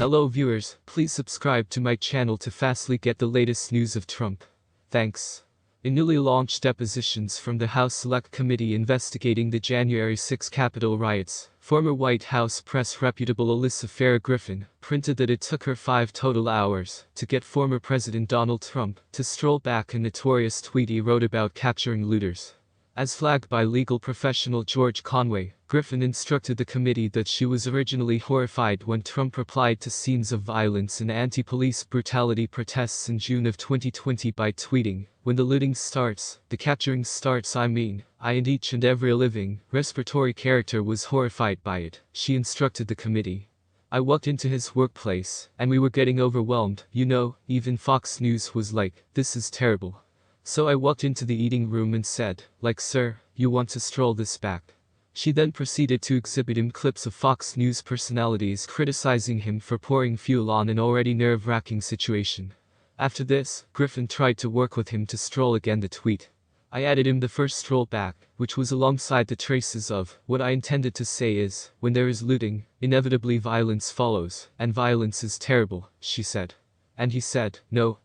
Hello viewers, please subscribe to my channel to fastly get the latest news of Trump. Thanks. In newly launched depositions from the House Select Committee investigating the January 6 Capitol riots, former White House press reputable Alyssa Farah Griffin printed that it took her 5 total hours to get former President Donald Trump to stroll back a notorious tweet he wrote about capturing looters. As flagged by legal professional George Conway, Griffin instructed the committee that she was originally horrified when Trump replied to scenes of violence and anti-police brutality protests in June of 2020 by tweeting, "When the looting starts, the capturing starts. I and each and every living, respiratory character was horrified by it," she instructed the committee. "I walked into his workplace, and we were getting overwhelmed, even Fox News was like, 'This is terrible.' So I walked into the eating room and said, sir, you want to stroll this back?" She then proceeded to exhibit him clips of Fox News personalities criticizing him for pouring fuel on an already nerve-wracking situation. After this, Griffin tried to work with him to stroll again the tweet. "I added him the first stroll back, which was alongside the traces of, what I intended to say is, when there is looting, inevitably violence follows, and violence is terrible," she said. And he said, No,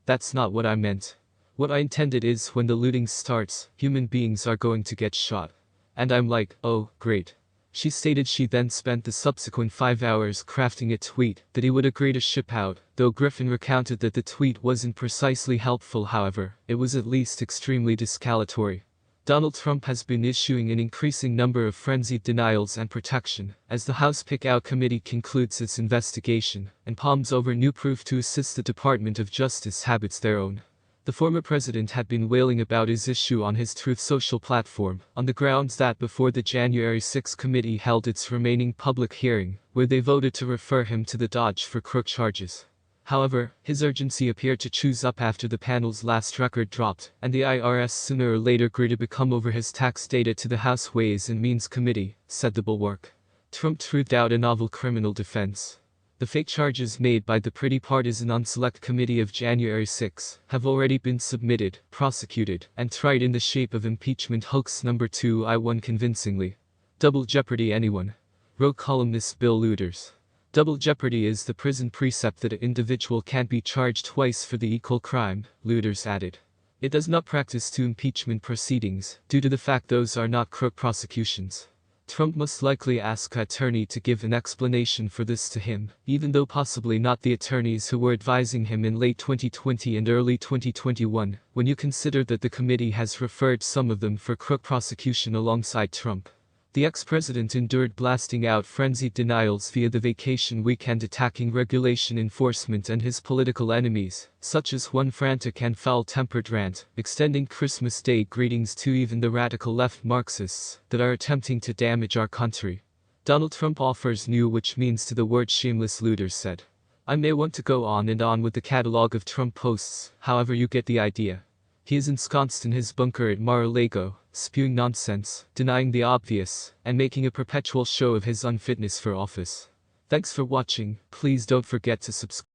that's not what I meant. What I intended is when the looting starts, human beings are going to get shot. And I'm like, oh, great. She stated she then spent the subsequent 5 hours crafting a tweet that he would agree to ship out, though Griffin recounted that the tweet wasn't precisely helpful. However, it was at least extremely discalatory. Donald Trump has been issuing an increasing number of frenzied denials and protection, as the House Pick-Out Committee concludes its investigation, and palms over new proof to assist the Department of Justice habits their own. The former president had been wailing about his issue on his Truth Social platform, on the grounds that before the January 6 committee held its remaining public hearing, where they voted to refer him to the Dodge for crook charges. However, his urgency appeared to choose up after the panel's last record dropped, and the IRS sooner or later agreed to become over his tax data to the House Ways and Means Committee, said the bulwark. Trump truthed out a novel criminal defense. The fake charges made by the pretty partisan Select Committee of January 6 have already been submitted, prosecuted, and tried in the shape of impeachment hoax number 2. I won convincingly. Double jeopardy anyone? Wrote columnist Bill Looters. Double jeopardy is the prison precept that an individual can't be charged twice for the equal crime, Looters added. It does not practice to impeachment proceedings, due to the fact those are not crook prosecutions. Trump must likely ask an attorney to give an explanation for this to him, even though possibly not the attorneys who were advising him in late 2020 and early 2021, when you consider that the committee has referred some of them for crook prosecution alongside Trump. The ex-president endured blasting out frenzied denials via the vacation weekend, attacking regulation enforcement and his political enemies, such as one frantic and foul-tempered rant, extending Christmas Day greetings to even the radical left Marxists that are attempting to damage our country. Donald Trump offers new which means to the word shameless, Looters said. I may want to go on and on with the catalog of Trump posts, however you get the idea. He is ensconced in his bunker at Mar-a-Lago, spewing nonsense, denying the obvious, and making a perpetual show of his unfitness for office. Thanks for watching. Please don't forget to subscribe.